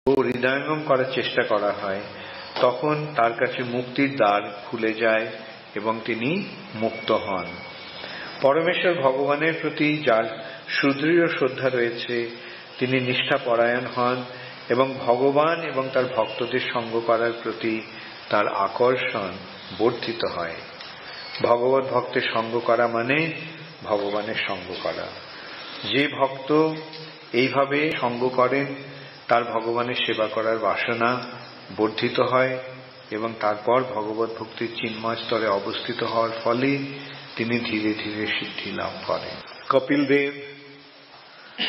হৃদয়ঙ্গম করার চেষ্টা করা হয়, তখন তার কাছে মুক্তির দ্বার খুলে যায় এবং তিনি মুক্ত হন। পরমেশ্বর ভগবানের প্রতি যার সুদৃঢ় শ্রদ্ধা রয়েছে, তিনি নিষ্ঠাপরায়ণ হন এবং ভগবান এবং তার ভক্তদের সঙ্গ করার প্রতি তার আকর্ষণ বর্ধিত হয়। ভগবত ভক্তের সঙ্গ করা মানে ভগবানের সঙ্গ করা। যে ভক্ত এইভাবে সঙ্গ করেন, তার ভগবানের সেবা করার বাসনা বর্ধিত হয় এবং তারপর ভগবত ভক্তির চিন্ময় স্তরে অবস্থিত হওয়ার ফলে তিনি ধীরে ধীরে সিদ্ধি লাভ করেন। কপিল দেব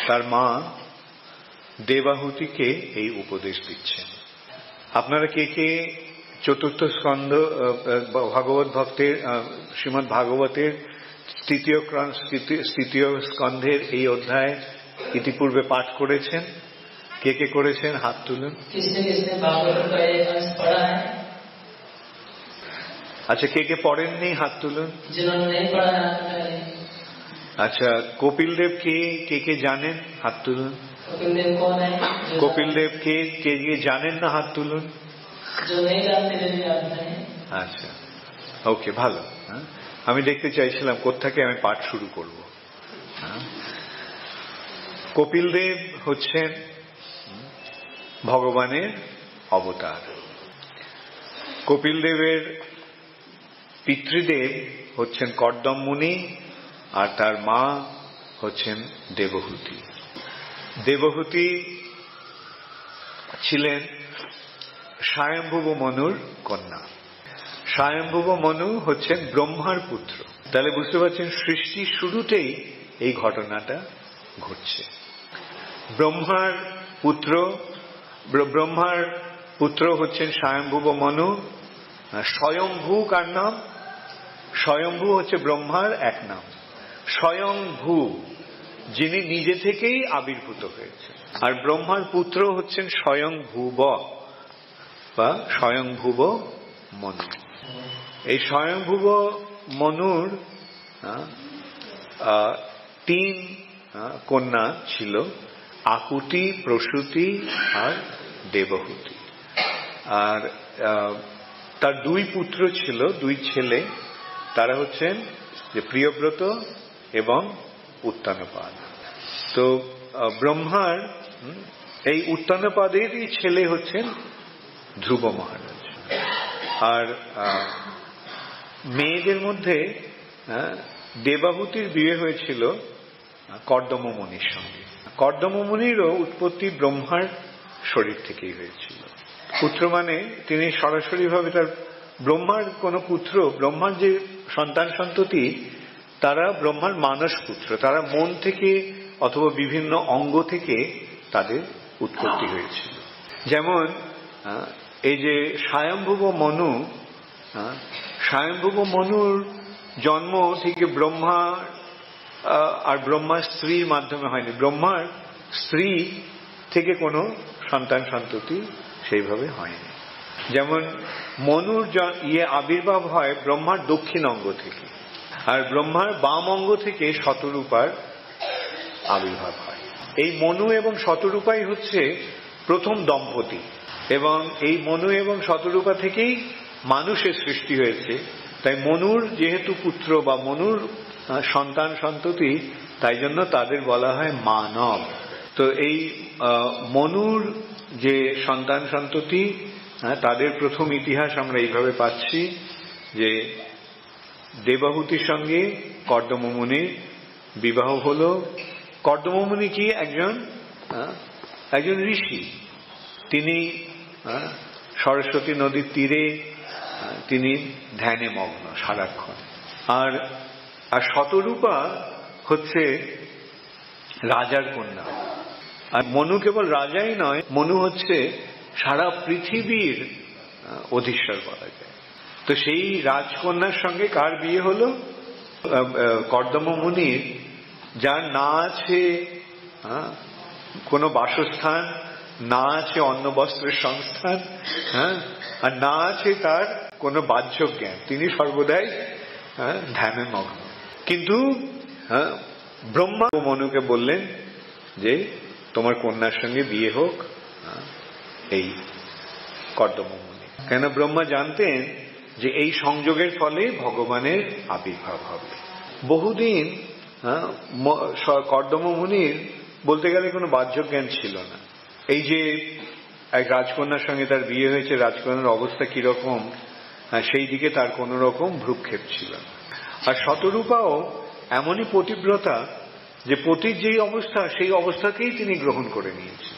তার মা দেবাহুতিকে এই উপদেশ দিচ্ছেন। আপনারা কে কে চতুর্থ স্কন্ধ ভাগবত ভক্তের শ্রীমদ্ ভাগবতের তৃতীয় স্কন্ধের এই অধ্যায় ইতিপূর্বে পাঠ করেছেন? কে কে করেছেন হাত তুলুন। আচ্ছা, কে কে পড়েননি হাত তুলুন। আচ্ছা, কপিল দেব কে কে জানেন হাত তুলুন। কপিল দেব কে কে জানেন না হাত তুলুন। আচ্ছা, ওকে, ভালো। আমি দেখতে চাইছিলাম কোত্থেকে আমি পাঠ শুরু করব। কপিল দেব হচ্ছেন ভগবানের অবতার। কপিল দেবের পিতৃদেব হচ্ছেন কর্দম মুনি আর তার মা হচ্ছেন দেবহূতি। দেবহূতি ছিলেন স্বয়ম্ভুব মনুর কন্যা। স্বয়ম্ভুব মনু হচ্ছেন ব্রহ্মার পুত্র। তাহলে বুঝতে পারছেন সৃষ্টির শুরুতেই এই ঘটনাটা ঘটছে। ব্রহ্মার পুত্র হচ্ছেন স্বয়ম্ভুব মনু। স্বয়ংভূ কার নাম? স্বয়ংভূ হচ্ছে ব্রহ্মার এক নাম। স্বয়ংভূ, যিনি নিজে থেকেই আবির্ভূত হয়েছে। আর ব্রহ্মার পুত্র হচ্ছেন স্বয়ংভুব বা স্বয়ংভুব মনু। এই স্বয়ংভুব মনুর 3 কন্যা ছিল, আকুতি, প্রসূতি আর দেবহূতি। আর তার 2 পুত্র ছিল, 2 ছেলে। তারা হচ্ছেন যে প্রিয়ব্রত এবং উত্তানপাদ। তো ব্রহ্মার এই উত্তানপাদেরই ছেলে হচ্ছেন ধ্রুব মহারাজ। আর মেয়েদের মধ্যে দেবাহুতির বিয়ে হয়েছিল কর্দম মুনির সঙ্গে। কর্দম মুনিরও উৎপত্তি ব্রহ্মার শরীর থেকেই হয়েছিল। পুত্র মানে তিনি সরাসরি ভাবে তার ব্রহ্মার কোন পুত্র, ব্রহ্মার যে সন্তান সন্ততি, তারা ব্রহ্মার মানস পুত্র। তারা মন থেকে অথবা বিভিন্ন অঙ্গ থেকে তাদের উৎপত্তি হয়েছিল। যেমন এই যে স্বয়ম্ভুব মনু, স্বয়ম্ভুব মনুর জন্ম থেকে ব্রহ্মা আর ব্রহ্মার স্ত্রীর মাধ্যমে হয়নি। ব্রহ্মার স্ত্রী থেকে কোনো সন্তান সন্ততি সেইভাবে হয়নি। যেমন মনুর আবির্ভাব হয় ব্রহ্মার দক্ষিণ অঙ্গ থেকে, আর ব্রহ্মার বাম অঙ্গ থেকে শতরূপার আবির্ভাব হয়। এই মনু এবং শতরূপাই হচ্ছে প্রথম দম্পতি, এবং এই মনু এবং শতরূপা থেকেই মানুষের সৃষ্টি হয়েছে। তাই মনুর যেহেতু পুত্র বা মনুর সন্তান সন্ততি, তাই জন্য তাদের বলা হয় মানব। তো এই মনুর যে সন্তান সন্ততি, তাদের প্রথম ইতিহাস আমরা এইভাবে পাচ্ছি যে দেবাহুতির সঙ্গে কর্দম মুনির বিবাহ হলো। কর্দম মুনি কি একজন ঋষি। তিনি সরস্বতী নদীর তীরে তিনি ধ্যানে মগ্ন সারাক্ষণ। আর শতরূপা হচ্ছে রাজার কন্যা। আর মনু কেবল রাজাই নয়, মনু হচ্ছে সারা পৃথিবীর অধীশ্বর বলা যায়। তো সেই রাজকন্যার সঙ্গে কার বিয়ে হলো? কর্দম মুনির, যার না আছে কোনো বাসস্থান, না আছে অন্ন বস্ত্রের সংস্থান, আর না আছে তার কোনো বাহ্য জ্ঞান। তিনি সর্বদাই ধ্যানে মগ্ন। কিন্তু ব্রহ্মা মনুকে বললেন যে তোমার কন্যার সঙ্গে বিয়ে হোক, এই কর্দম মুনি। কেন ব্রহ্মা জানতেন যে এই সংযোগের ফলে ভগবানের আবির্ভাব হবে। বহুদিন কর্দম মুনির বলতে গেলে কোনো বাহ্য জ্ঞান ছিল না। এই যে এক রাজকন্যার সঙ্গে তার বিয়ে হয়েছে, রাজকন্যার অবস্থা কিরকম সেই দিকে তার কোন রকম ভ্রুক্ষেপ ছিল না। আর শতরূপাও এমনই পতিব্রতা যে পতির যেই অবস্থা সেই অবস্থাকেই তিনি গ্রহণ করে নিয়েছেন।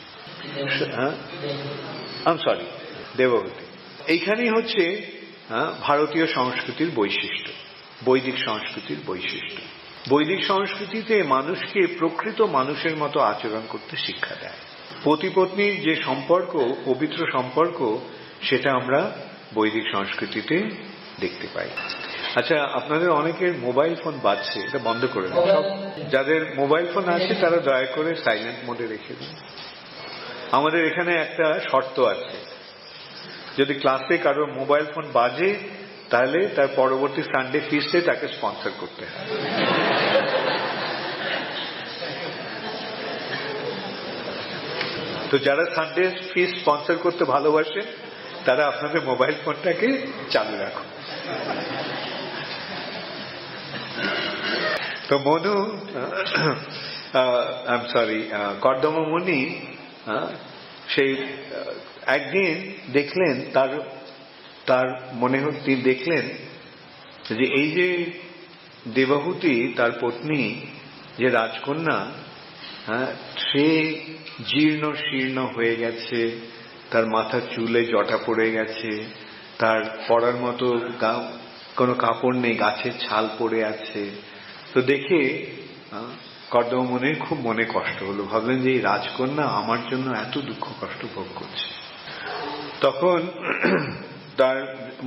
সরি, দেবহূতি। এইখানেই হচ্ছে ভারতীয় সংস্কৃতির বৈশিষ্ট্য, বৈদিক সংস্কৃতির বৈশিষ্ট্য। বৈদিক সংস্কৃতিতে মানুষকে প্রকৃত মানুষের মতো আচরণ করতে শিক্ষা দেয়। পতি পত্নীর যে সম্পর্ক, পবিত্র সম্পর্ক, সেটা আমরা বৈদিক সংস্কৃতিতে দেখতে পাই। আচ্ছা, আপনাদের অনেকের মোবাইল ফোন বাজছে, এটা বন্ধ করে দিন। সব যাদের মোবাইল ফোন আছে তারা দয়া করে সাইলেন্ট মোডে রেখে দিন। আমাদের এখানে একটা শর্ত আছে, যদি ক্লাসে কারো মোবাইল ফোন বাজে তাহলে তার পরবর্তী সানডে ফিস্টে তাকে স্পন্সর করতে হয়। তো যারা সানডে ফিস্ট স্পন্সর করতে ভালোবাসে তারা আপনাদের মোবাইল ফোনটাকে চালু রাখুন। তো মনু কর্দম মুনি সেই একদিন দেখলেন, তার মনে হচ্ছে দেখলেন যে এই যে দেবহূতি তার পত্নী যে রাজকন্যা, সে জীর্ণ শীর্ণ হয়ে গেছে, তার মাথার চুলে জটা পড়ে গেছে, তার পরার মতো কোনো কাপড় নেই, গাছের ছাল পড়ে আছে। তো দেখে কর্দম মুনির খুব মনে কষ্ট হলো, ভাবলেন যে এই রাজকন্যা আমার জন্য এত দুঃখ কষ্ট ভোগ করছে। তখন তার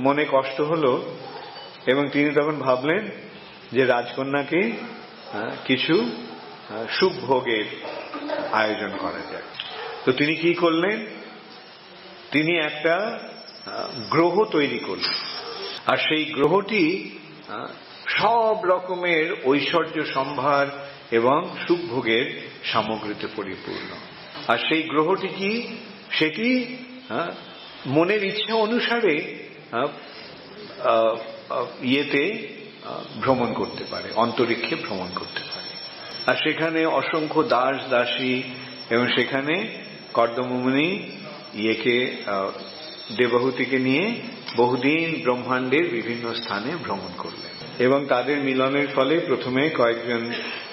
মনে কষ্ট হলো এবং তিনি তখন ভাবলেন যে রাজকন্যাকে কিছু সুখ ভোগের আয়োজন করা যায়। তো তিনি কি করলেন, তিনি একটা গ্রহ তৈরি করলেন, আর সেই গ্রহটি সব রকমের ঐশ্বর্য সম্ভার এবং সুখভোগের সামগ্রীতে পরিপূর্ণ। আর সেই গ্রহটি কি, সেটি মনের ইচ্ছা অনুসারে ইয়েতে ভ্রমণ করতে পারে, অন্তরিক্ষে ভ্রমণ করতে পারে। আর সেখানে অসংখ্য দাস দাসী, এবং সেখানে কর্দম মুনি দেবহূতিকে নিয়ে বহুদিন ব্রহ্মাণ্ডের বিভিন্ন স্থানে ভ্রমণ করলেন, এবং তাদের মিলনের ফলে প্রথমে কয়েকজন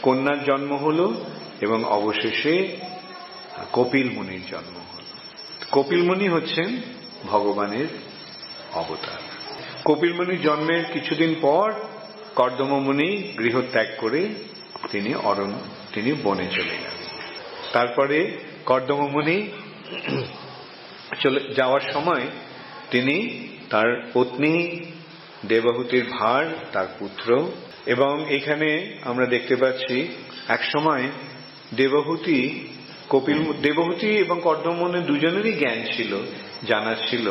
কন্যার জন্ম হল এবং অবশেষে কপিল মুনির জন্ম হল। কপিল মুনি হচ্ছেন ভগবানের অবতার। কপিল মুনির জন্মের কিছুদিন পর কর্দম মুনি গৃহত্যাগ করে তিনি বনে চলে গেলেন। তারপরে কর্দম মুনি চলে যাওয়ার সময় তিনি তার পত্নী দেবহূতির ভার, তার পুত্র, এবং এখানে আমরা দেখতে পাচ্ছি এক সময় দেবহূতি এবং কর্দম মুনি দুজনেরই জ্ঞান ছিল, জানা ছিল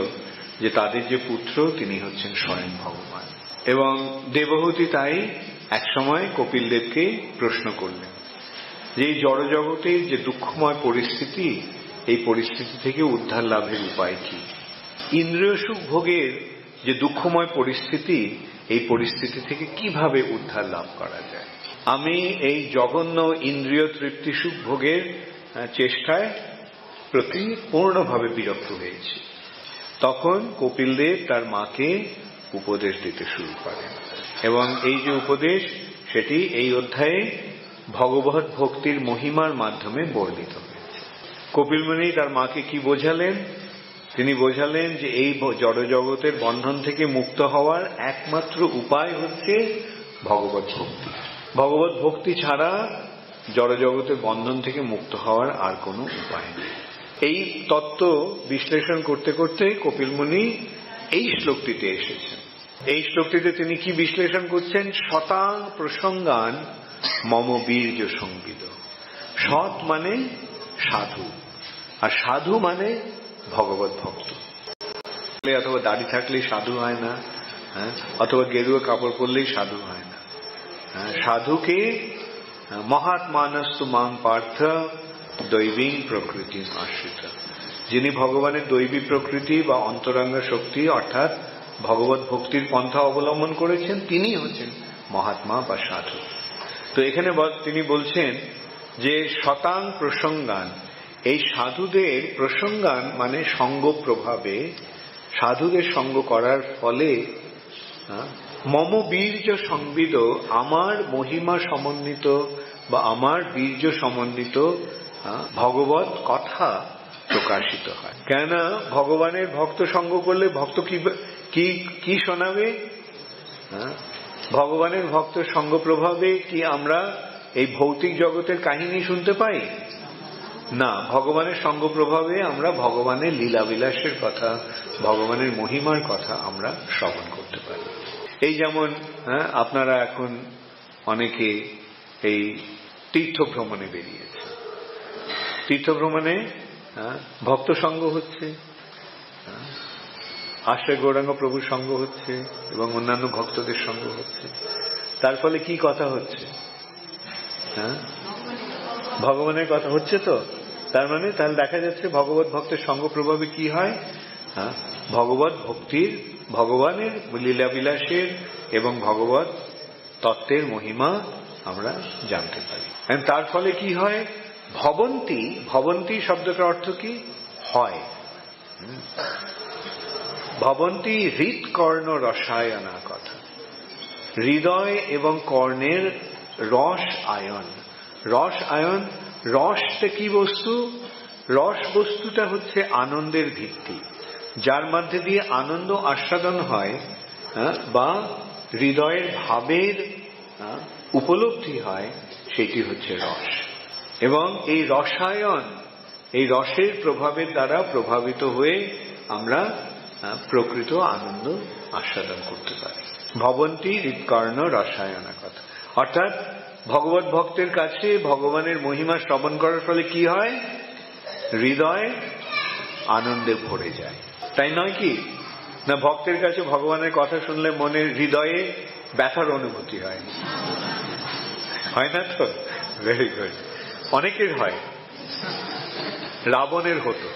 যে তাদের যে পুত্র তিনি হচ্ছেন স্বয়ং ভগবান। এবং দেবহূতি তাই এক সময় কপিল দেবকে প্রশ্ন করলেন যে এই জড়জগতের যে দুঃখময় পরিস্থিতি, এই পরিস্থিতি থেকে উদ্ধার লাভের উপায় কি? ইন্দ্রিয় সুখ ভোগের যে দুঃখময় পরিস্থিতি, এই পরিস্থিতি থেকে কিভাবে উদ্ধার লাভ করা যায়? আমি এই জঘন্য ইন্দ্রিয় তৃপ্তি সুখ ভোগের চেষ্টায় প্রতি পূর্ণভাবে বিরক্ত হয়েছি। তখন কপিল দেব তার মাকে উপদেশ দিতে শুরু করেন, এবং এই যে উপদেশ, সেটি এই অধ্যায়ে ভগবত ভক্তির মহিমার মাধ্যমে বর্ণিত হয়েছে। কপিল মুনি তার মাকে কি বোঝালেন? তিনি বোঝালেন যে এই জড়জগতের বন্ধন থেকে মুক্ত হওয়ার একমাত্র উপায় হচ্ছে ভগবত ভক্তি। ভগবত ভক্তি ছাড়া জড়জগতের বন্ধন থেকে মুক্ত হওয়ার আর কোনো উপায় নেই। এই তত্ত্ব বিশ্লেষণ করতে করতে কপিল মুনি এই শ্লোকটিতে এসেছেন। এই শ্লোকটিতে তিনি কি বিশ্লেষণ করছেন? শতাং প্রসঙ্গান মম বীর্য সংবিদ। সৎ মানে সাধু, আর সাধু মানে ভগবত ভক্ত। অথবা দাড়ি থাকলেই সাধু হয় না, অথবা গেরুয়া কাপড় পরলেই সাধু হয় না। সাধুকে মহাত্মানস্তু মাং পার্থ দৈবীং প্রকৃতি আশ্রিত। যিনি ভগবানের দৈবী প্রকৃতি বা অন্তরঙ্গ শক্তি অর্থাৎ ভগবত ভক্তির পন্থা অবলম্বন করেছেন, তিনি হচ্ছেন মহাত্মা বা সাধু। তো এখানে তিনি বলছেন যে শতাং প্রসঙ্গান, এই সাধুদের প্রসঙ্গান মানে সঙ্গ প্রভাবে, সাধুদের সঙ্গ করার ফলে মম বীর্য সংবিদ, আমার মহিমা সমন্বিত বা আমার বীর্য সমন্বিত ভগবত কথা প্রকাশিত হয়। কেন ভগবানের ভক্ত সঙ্গ করলে ভক্ত কি শোনাবে? ভগবানের ভক্ত সঙ্গ প্রভাবে কি আমরা এই ভৌতিক জগতের কাহিনী শুনতে পাই? না, ভগবানের সঙ্গ প্রভাবে আমরা ভগবানের লীলাবিলাসের কথা, ভগবানের মহিমার কথা আমরা শ্রবণ করতে পারি। এই যেমন আপনারা এখন অনেকে এই তীর্থ ভ্রমণে বেরিয়েছে, তীর্থ ভ্রমণে ভক্ত সঙ্গ হচ্ছে, আশ্রয় গৌরাঙ্গ প্রভুর সঙ্গ হচ্ছে এবং অন্যান্য ভক্তদের সঙ্গ হচ্ছে। তার ফলে কি কথা হচ্ছে? ভগবানের কথা হচ্ছে। তো তার মানে তাহলে দেখা যাচ্ছে ভগবত ভক্তের সঙ্গ প্রভাবে কি হয়? ভগবত ভক্তির, ভগবানের লীলাবিলাসের এবং ভগবত তত্ত্বের মহিমা আমরা জানতে পারি। তার ফলে কি হয়? ভবন্তি, ভবন্তি শব্দটার অর্থ কি? হয়। ভবন্তি হৃৎকর্ণ রসায়না কথা, হৃদয় এবং কর্ণের রস আয়ন। রস আয়ন, রসটা কি বস্তু? রস বস্তুটা হচ্ছে আনন্দের ভিত্তি, যার মধ্যে দিয়ে আনন্দ আস্বাদন হয় বা হৃদয়ের ভাবের উপলব্ধি হয়, সেটি হচ্ছে রস। এবং এই রসায়ন, এই রসের প্রভাবের দ্বারা প্রভাবিত হয়ে আমরা প্রকৃত আনন্দ আস্বাদন করতে পারি। ভবন্তি হৃৎকর্ণ রসায়না কথা, অর্থাৎ ভগবত ভক্তের কাছে ভগবানের মহিমা শ্রবণ করার ফলে কি হয়? হৃদয় আনন্দে ভরে যায়, তাই নয় কি? না, ভক্তের কাছে ভগবানের কথা শুনলে মনের হৃদয়ে ব্যথার অনুভূতি হয়, হয় না? তো ভেরি গুড, অনেকের হয়। রাবণের হতো,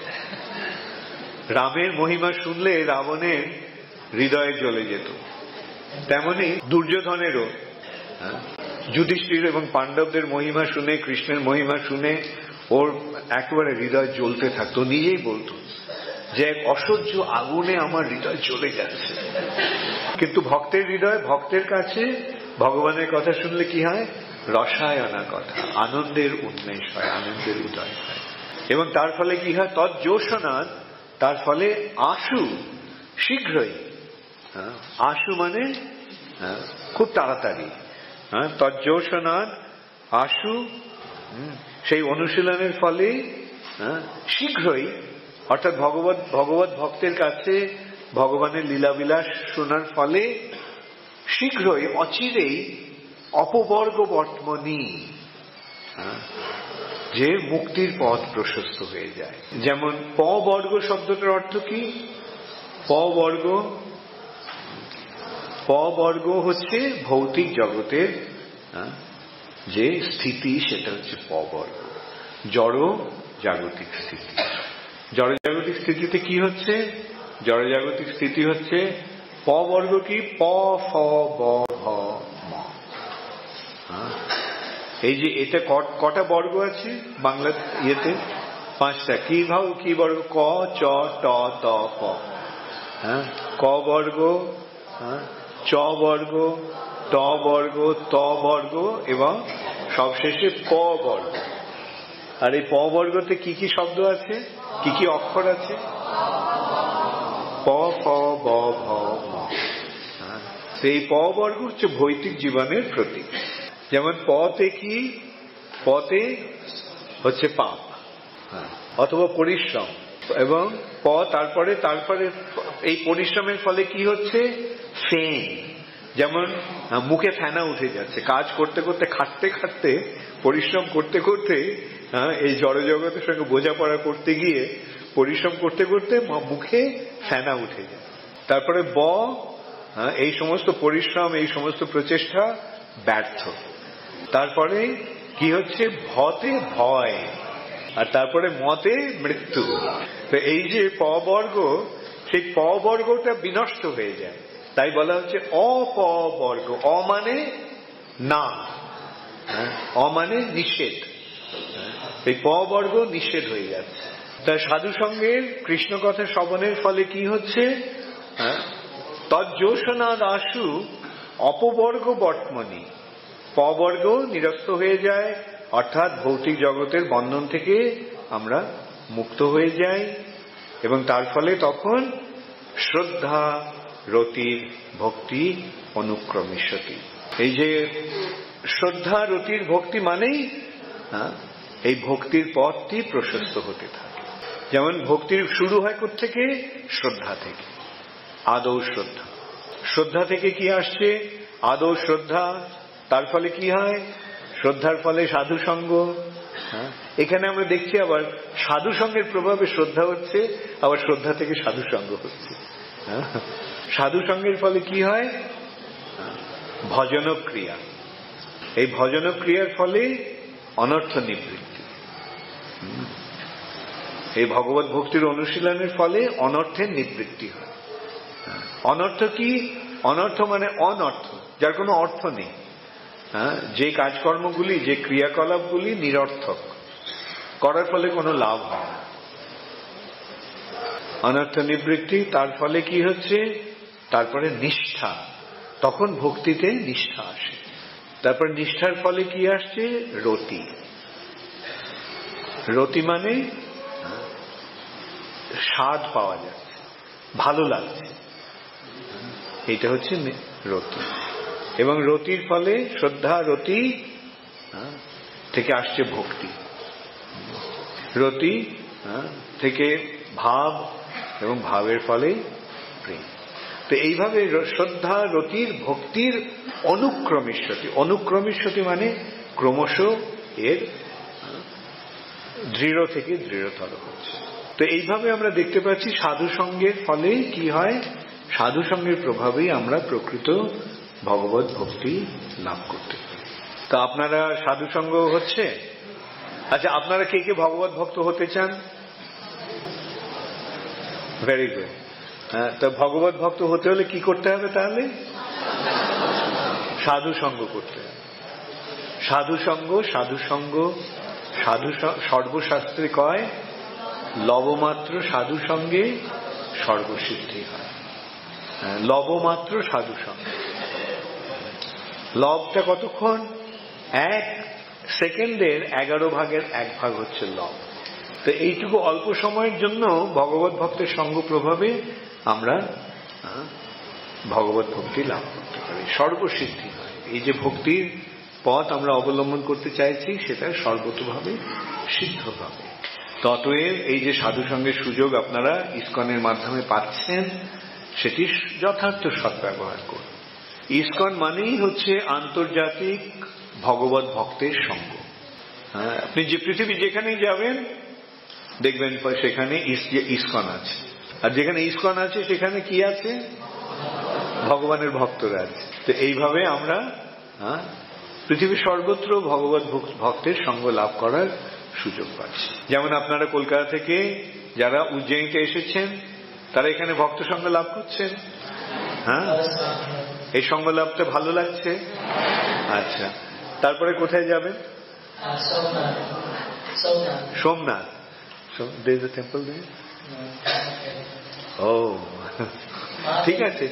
রামের মহিমা শুনলে রাবণের হৃদয়ে জ্বলে যেত। তেমনি দুর্যোধনেরও যুধিষ্ঠির এবং পাণ্ডবদের মহিমা শুনে, কৃষ্ণের মহিমা শুনে ওর একেবারে হৃদয় জ্বলতে থাকতো। নিজেই বলতো যে এক অসহ্য আগুনে আমার হৃদয় জ্বলে যাচ্ছে। কিন্তু ভক্তের হৃদয়, ভক্তের কাছে ভগবানের কথা শুনলে কি হয়? রসায়না কথা, আনন্দের উন্মেষ হয়, আনন্দের উদয় হয়। এবং তার ফলে কি হয়? তজ্জোষণাৎ, তার ফলে আশু, শীঘ্রই। আশু মানে খুব তাড়াতাড়ি। তজ্জোষণাৎ আশু, সেই অনুশীলনের ফলে শীঘ্রই, অর্থাৎ ভগবত ভক্তের কাছে ভগবানের লীলাবিলাস শোনার ফলে শীঘ্রই, অচিরেই অপবর্গ বর্তমনি, যে মুক্তির পথ প্রশস্ত হয়ে যায়। যেমন পবর্গ শব্দটার অর্থ কি? পবর্গ, পবর্গ হচ্ছে ভৌতিক জগতের যে স্থিতি, সেটা হচ্ছে পবর্গ, জড় জাগতিক স্থিতি। জড় জাগতিক স্থিতিতে কি হচ্ছে? জড় জাগতিক স্থিতি হচ্ছে পবর্গ কি? প ফ ব ভ ম। এই যে এটা কটা বর্গ আছে বাংলা ইয়েতে? 5টা। কি বর্গ? ক, চ, ট, ত, প। ক বর্গ, চ বর্গ, ট বর্গ, ত বর্গ এবং সবশেষে প বর্গ। আর এই প বর্গতে কি কি শব্দ আছে, কি কি অক্ষর আছে? প ফ ব ভ ম। সেই প বর্গ হচ্ছে ভৌতিক জীবনের প্রতীক। যেমন পতে কি? পতে হচ্ছে পাপ অথবা পরিশ্রম, এবং তারপরে এই পরিশ্রমের ফলে কি হচ্ছে? ফেন। যেমন মুখে ফেনা উঠে যাচ্ছে, কাজ করতে করতে, খাটতে খাটতে, পরিশ্রম করতে করতে, এই জড়জগতের সঙ্গে বোঝাপড়া করতে গিয়ে, পরিশ্রম করতে করতে মুখে ফেনা উঠে যায়। তারপরে এই সমস্ত পরিশ্রম, এই সমস্ত প্রচেষ্টা ব্যর্থ। তারপরে কি হচ্ছে? ভতে ভয়, আর তারপরে মতে মৃত্যু। তো এই যে প বর্গ, সেই প বর্গটা বিনষ্ট হয়ে যায়, তাই বলা হচ্ছে অপবর্গ। অ মানে না, অ মানে নিষেধ, এই প বর্গ নিষেধ হয়ে যাচ্ছে। তাই সাধু সঙ্গের কৃষ্ণ কথা শ্রবণের ফলে কি হচ্ছে, তজ্জোষণাদ আশু অপবর্গ বর্তমানি, প বর্গ নিরস্ত হয়ে যায়, অর্থাৎ ভৌতিক জগতের বন্ধন থেকে আমরা মুক্ত হয়ে যাই, এবং তার ফলে তখন শ্রদ্ধা রতির ভক্তি অনুক্রমিষ্যতি। এই যে শ্রদ্ধা রতির ভক্তি মানেই এই ভক্তির পথটি প্রশস্ত হতে থাকে। যেমন ভক্তির শুরু হয় কোত্থেকে, শ্রদ্ধা থেকে, আদৌ শ্রদ্ধা। শ্রদ্ধা থেকে কি আসছে, আদৌ শ্রদ্ধা, তার ফলে কি হয়, শ্রদ্ধার ফলে সাধু সঙ্গ। এখানে আমরা দেখছি আবার সাধু সঙ্গের প্রভাবে শ্রদ্ধা হচ্ছে, আবার শ্রদ্ধা থেকে সাধু সঙ্গ হচ্ছে। সাধু সঙ্গের ফলে কি হয়, ভজন ক্রিয়া, এই ভজন ক্রিয়ার ফলে অনর্থ নিবৃত্তি। এই ভগবত ভক্তির অনুশীলনের ফলে অনর্থের নিবৃত্তি হয়। অনর্থ কি, অনর্থ মানে অনর্থ, যার কোনো অর্থ নেই, যে কাজকর্মগুলি, যে ক্রিয়াকলাপগুলি নিরর্থক, করার ফলে কোনো লাভ হয় না, অনর্থ নিবৃত্তি। তার ফলে কি হচ্ছে, তারপরে নিষ্ঠা, তখন ভক্তিতে নিষ্ঠা আসে। তারপর নিষ্ঠার ফলে কি আসছে, রতি। রতি মানে স্বাদ পাওয়া যাচ্ছে, ভালো লাগছে, এটা হচ্ছে রতি। এবং রতির ফলে শ্রদ্ধা রতি থেকে আসছে ভক্তি, রতি থেকে ভাব, এবং ভাবের ফলে প্রেম। তো এইভাবে শ্রদ্ধা রতির ভক্তির অনুক্রমিষ্যতি, অনুক্রমিষ্যতি মানে ক্রমশ এর দৃঢ় থেকে দৃঢ়তর হচ্ছে। তো এইভাবে আমরা দেখতে পাচ্ছি সাধু সঙ্গের ফলে কি হয়, সাধু সঙ্গের প্রভাবেই আমরা প্রকৃত ভগবত ভক্তি লাভ করতে পারি। তো আপনারা সাধু সঙ্গ হচ্ছে, আচ্ছা আপনারা কে কে ভগবত ভক্ত হতে চান? Very good. তো ভগবত ভক্ত হতে হলে কি করতে হবে তাহলে? সাধু সঙ্গ করতে হবে। সাধু সঙ্গ, সাধু সঙ্গ, সাধু সর্বশাস্ত্রে কয় লবমাত্র সাধু সঙ্গে সর্বসিদ্ধি হয়। লবমাত্র সাধু সঙ্গ, লবটা কতক্ষণ, 1 সেকেন্ডের 11/1 হচ্ছে লব। তো এইটুকু অল্প সময়ের জন্য ভগবত ভক্তের সঙ্গ প্রভাবে আমরা ভগবত ভক্তি লাভ করতে পারি, সর্বসিদ্ধি হয়। এই যে ভক্তির পথ আমরা অবলম্বন করতে চাইছি সেটা সর্বতোভাবে সিদ্ধ হবে। ততএব এই যে সাধু সঙ্গের সুযোগ আপনারা ইসকনের মাধ্যমে পাচ্ছেন, সেটি যথার্থ সদ্ব্যবহার করুন। ইসকন মানেই হচ্ছে আন্তর্জাতিক ভগবত ভক্তের সঙ্গ। আপনি যে পৃথিবী যেখানেই যাবেন দেখবেন সেখানে ইসকন আছে, আর যেখানে ইসকন আছে সেখানে কি আছে, ভগবানের ভক্তরা আছে। তো এইভাবে আমরা পৃথিবীর সর্বত্র ভগবত ভক্তের সঙ্গ লাভ করার সুযোগ পাচ্ছি। যেমন আপনারা কলকাতা থেকে যারা উজ্জয়িনীতে এসেছেন তারা এখানে ভক্ত সঙ্গ লাভ করছেন। এই সঙ্গ লাভটা ভালো লাগছে। আচ্ছা, তারপরে কোথায় যাবেন? Somnath. There is a temple there? ও ঠিক আছে।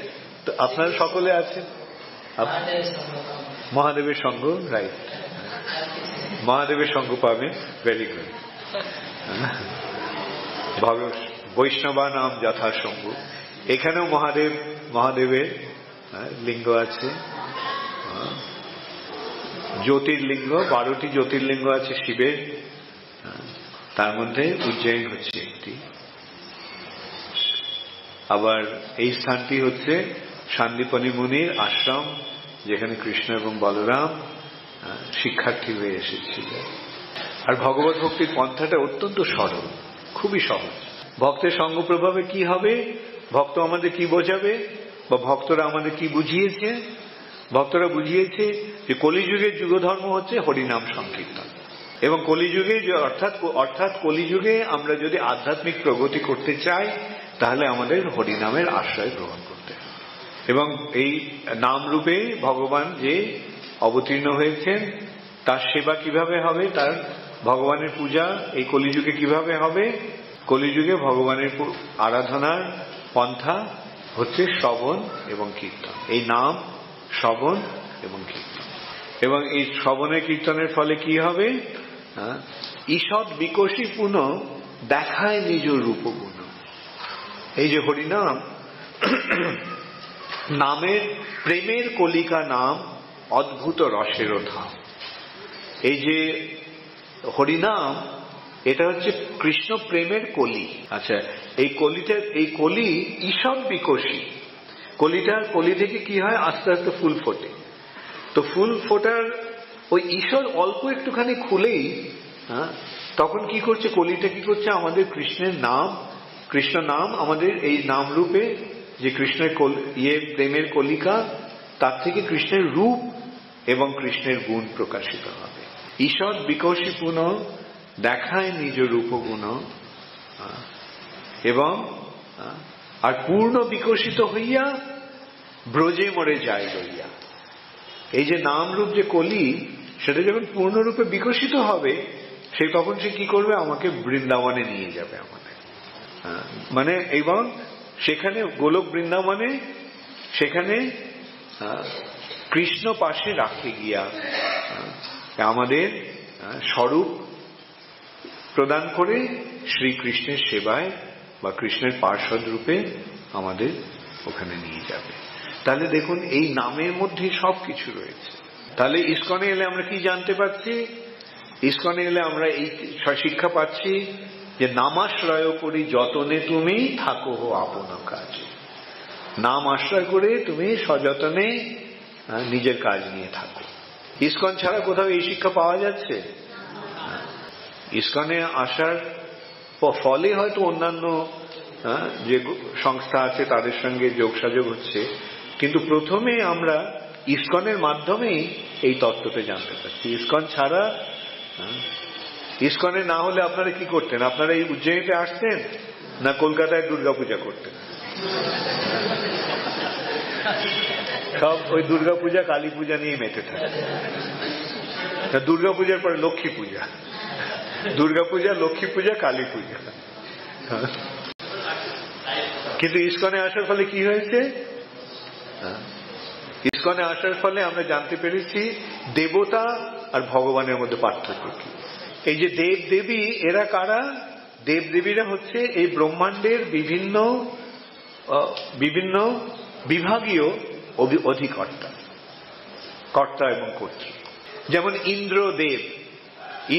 তো আপনারা সকলে আছেন মহাদেবের সঙ্গ, রাইট, মহাদেবের সঙ্গ পাবেন। Very good. বৈষ্ণবা নাম যথাসঙ্গ, এখানেও মহাদেবের লিঙ্গ আছে। জ্যোতির্লিঙ্গ 12টি জ্যোতির্লিঙ্গ আছে শিবের, তার মধ্যে উজ্জয়িনী হচ্ছে একটি। আবার এই স্থানটি হচ্ছে সান্দীপনী মুনির আশ্রম, যেখানে কৃষ্ণ এবং বলরাম শিক্ষার্থী হয়ে এসেছিল। আর ভগবত ভক্তির পন্থাটা অত্যন্ত সরল, খুবই সহজ। ভক্তের সঙ্গ প্রভাবে কি হবে, ভক্ত আমাদের কি বোঝাবে, বা ভক্তরা আমাদের কি বুঝিয়েছে? ভক্তরা বুঝিয়েছে যে কলিযুগের যুগধর্ম হচ্ছে হরিনাম সংকীর্তন। এবং কলিযুগে অর্থাৎ কলিযুগে আমরা যদি আধ্যাত্মিক প্রগতি করতে চাই তাহলে আমাদের হরিনামের আশ্রয় গ্রহণ করতে হবে। এবং এই নাম রূপে ভগবান যে অবতীর্ণ হয়েছেন তার সেবা কিভাবে হবে, তার ভগবানের পূজা এই কলিযুগে কিভাবে হবে? কলিযুগে ভগবানের আরাধনার পন্থা হচ্ছে শ্রবণ এবং কীর্তন। এই নাম, শ্রবণ এবং কীর্তন। এবং এই শ্রবণের কীর্তনের ফলে কি হবে? ঈষৎ বিকশী পুনঃ দেখায় নিজ রূপগুণ। এই যে হরিনাম, নামের প্রেমের কলিকা নাম, অদ্ভুত রসের ধাম। এই যে হরিনাম, এটা হচ্ছে কৃষ্ণ প্রেমের কলি। আচ্ছা, এই কলি ঈষৎ বিকশী। কলি থেকে কি হয়? আস্তে আস্তে ফুল ফোটে। তো ফুল ফোটার ওই ঈশ্বর অল্প একটুখানি খুলেই তখন কি করছে? কলিটা কি করছে? আমাদের কৃষ্ণের নাম, কৃষ্ণ নাম, আমাদের এই নাম রূপে যে কৃষ্ণের প্রেমের কলিকা, তার থেকে কৃষ্ণের রূপ এবং কৃষ্ণের গুণ প্রকাশিত হবে। ঈষৎ বিকশী পুনঃ দেখায় নিজ রূপগুণ, এবং আর পূর্ণ বিকশিত হইয়া ব্রজে মরে যায় লইয়া। এই যে নাম রূপ যে কলি, সেটা যখন পূর্ণরূপে বিকশিত হবে, তখন সে কি করবে? আমাকে বৃন্দাবনে নিয়ে যাবে আমাদের, মানে এবং সেখানে গোলক বৃন্দাবনে সেখানে কৃষ্ণ পাশে রাখে গিয়া আমাদের স্বরূপ প্রদান করে শ্রীকৃষ্ণের সেবায় বা কৃষ্ণের পার্ষদ রূপে আমাদের ওখানে নিয়ে যাবে। তাহলে দেখুন, এই নামের মধ্যে সবকিছু রয়েছে। তাহলে ইস্কনে এলে আমরা কি জানতে পারছি? ইস্কনে এলে আমরা এই শিক্ষা পাচ্ছি যে নামাশ্রয় করি যতনে তুমি থাকো হো আপন কাজে। নাম আশ্রয় করে তুমি সযতনে নিজের কাজ নিয়ে থাকো। ইস্কন ছাড়া কোথাও এই শিক্ষা পাওয়া যাচ্ছে? ইস্কনে আসার ফলে হয়তো অন্যান্য যে সংস্থা আছে তাদের সঙ্গে যোগসাযোগ হচ্ছে, কিন্তু প্রথমে আমরা ইস্কনের মাধ্যমেই এই তত্ত্বটা জানতে পারছি। ইস্কন ছাড়া, ইস্কনে না হলে আপনারা কি করতেন? আপনারা এই উজ্জয়িনীতে আসতেন না কলকাতায় দুর্গাপূজা করতেন? সব ওই দুর্গাপূজা কালী পূজা নিয়ে মেতে থাকে। দুর্গাপূজার পরে লক্ষ্মী পূজা, দুর্গাপূজা, লক্ষ্মী পূজা, কালী পূজা। কিন্তু ইস্কনে আসার ফলে কি হয়েছে? ইস্কনে আসার ফলে আমরা জানতে পেরেছি দেবতা আর ভগবানের মধ্যে পার্থক্য কি। এই যে দেব দেবী, এরা কারা? দেব দেবীরা হচ্ছে এই ব্রহ্মাণ্ডের বিভিন্ন বিভিন্ন বিভাগীয় অধিকর্তা, কর্তা এবং কর্ত্রী। যেমন ইন্দ্রদেব,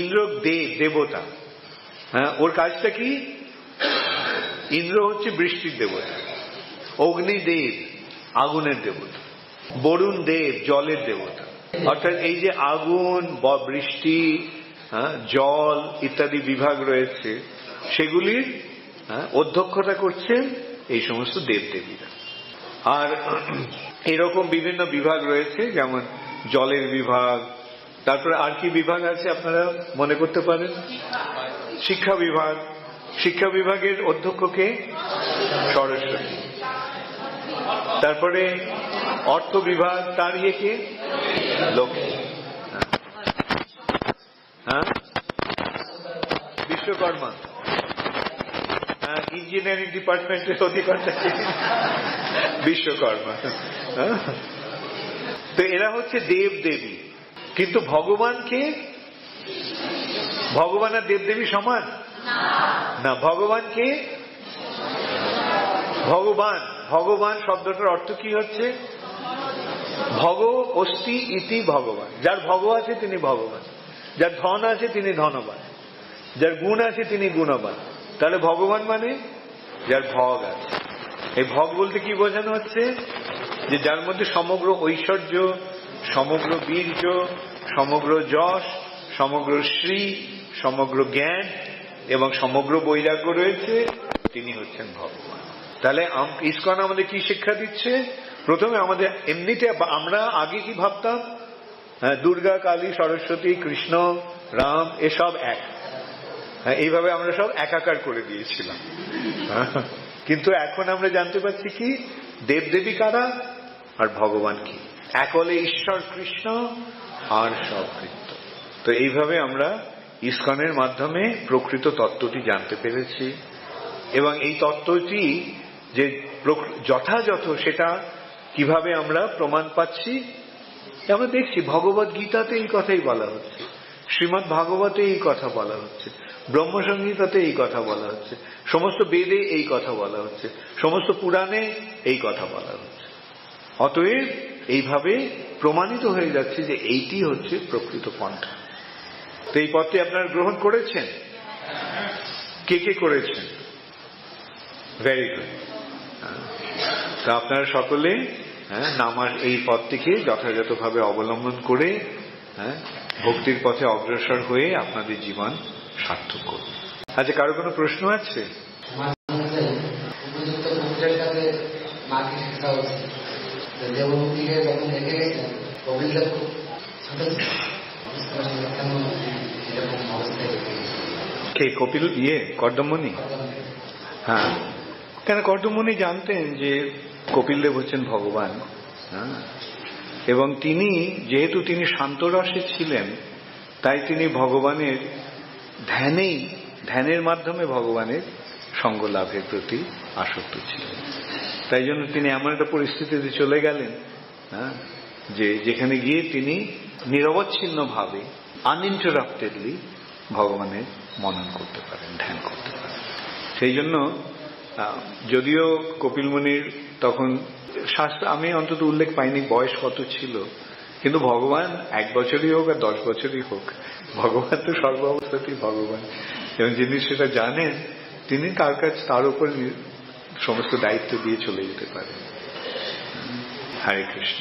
ইন্দ্রদেব দেবতা, ওর কাজটা কি? ইন্দ্র হচ্ছে বৃষ্টির দেবতা, অগ্নিদেব আগুনের দেবতা, বরুণ দেব জলের দেবতা। অর্থাৎ এই যে আগুন, বৃষ্টি, জল ইত্যাদি বিভাগ রয়েছে, সেগুলির অধ্যক্ষতা করছেন এই সমস্ত দেবদেবীরা। আর এরকম বিভিন্ন বিভাগ রয়েছে, যেমন জলের বিভাগ, তারপরে আর কি বিভাগ আছে আপনারা মনে করতে পারেন? শিক্ষা বিভাগ, শিক্ষা বিভাগের অধ্যক্ষকে সরস্বতী। তারপরে অর্থ বিভাগ, তার ইয়েকে লক্ষ্মী। বিশ্বকর্মা। ইঞ্জিনিয়ারিং ডিপার্টমেন্টের অধিকর্তা বিশ্বকর্মা। তো এরা হচ্ছে দেব দেবী। কিন্তু ভগবানকে, ভগবান আর দেবদেবী সমান না। ভগবানকে, ভগবান, ভগবান শব্দটার অর্থ কি হচ্ছে? ভগ অস্তি ইতি ভগবান। যার ভগ আছে তিনি ভগবান, যার ধন আছে তিনি ধনবান, যার গুণ আছে তিনি গুণবান। তাহলে ভগবান মানে যার ভগ আছে। এই ভগ বলতে কি বোঝানো হচ্ছে? যে যার মধ্যে সমগ্র ঐশ্বর্য, সমগ্র বীর্য, সমগ্র যশ, সমগ্র শ্রী, সমগ্র জ্ঞান এবং সমগ্র বৈরাগ্য রয়েছে, তিনি হচ্ছেন ভগবান। তাহলে ইস্কন আমাদের কি শিক্ষা দিচ্ছে? প্রথমে আমাদের এমনিতে আমরা আগে কি ভাবতাম দুর্গা, কালী, সরস্বতী, কৃষ্ণ, রাম এসব এক। এইভাবে আমরা সব একাকার করে দিয়েছিলাম। কিন্তু এখন আমরা জানতে পারছি কি দেবদেবী কারা আর ভগবান কি, এক হলে ঈশ্বর কৃষ্ণ আর সব কৃত্য। তো এইভাবে আমরা ইসকনের মাধ্যমে প্রকৃত তত্ত্বটি জানতে পেরেছি, এবং এই তত্ত্বটি যে যথাযথ সেটা কিভাবে আমরা প্রমাণ পাচ্ছি আমরা দেখছি। ভগবত গীতাতে এই কথাই বলা হচ্ছে, শ্রীমদ্ ভাগবতে এই কথা বলা হচ্ছে, ব্রহ্মসংহিতাতে এই কথা বলা হচ্ছে, সমস্ত বেদে এই কথা বলা হচ্ছে, সমস্ত পুরাণে এই কথা বলা হচ্ছে। অতএব এইভাবে প্রমাণিত হয়ে যাচ্ছে যে এইটি হচ্ছে প্রকৃত পন্থা। তো এই পথটি আপনারা গ্রহণ করেছেন? কে কে করেছেন? Very good. তো আপনারা সকলে নামার এই পথটিকে যথাযথভাবে অবলম্বন করে ভক্তির পথে অগ্রসর হয়ে আপনাদের জীবন সার্থক করুন। আচ্ছা, কারো কোনো প্রশ্ন আছে? কে? কপিল কর্দমমণি? হ্যাঁ, কেন কর্দমমণি জানতেন যে কপিলদেব হচ্ছেন ভগবান, এবং তিনি যেহেতু তিনি শান্তরসে ছিলেন তাই তিনি ভগবানের ধ্যানের মাধ্যমে ভগবানের সঙ্গ লাভের প্রতি আসক্ত ছিলেন। তাই জন্য তিনি এমন একটা পরিস্থিতিতে চলে গেলেন যে যেখানে গিয়ে তিনি নিরবচ্ছিন্ন ভাবে আনইন্টারাপ্টেডলি ভগবানের মনন করতে পারেন, ধ্যান করতে পারেন। সেই জন্য যদিও কপিল মুনির তখন শাস্ত্র আমি অন্তত উল্লেখ পাইনি বয়স কত ছিল, কিন্তু ভগবান 1 বছরই হোক আর 10 বছরই হোক, ভগবান তো সর্ব অবস্থাতেই ভগবান, এবং যিনি সেটা জানেন তিনি তার কাছে তার উপর সমস্ত দায়িত্ব দিয়ে চলে যেতে পারেন। হরে কৃষ্ণ।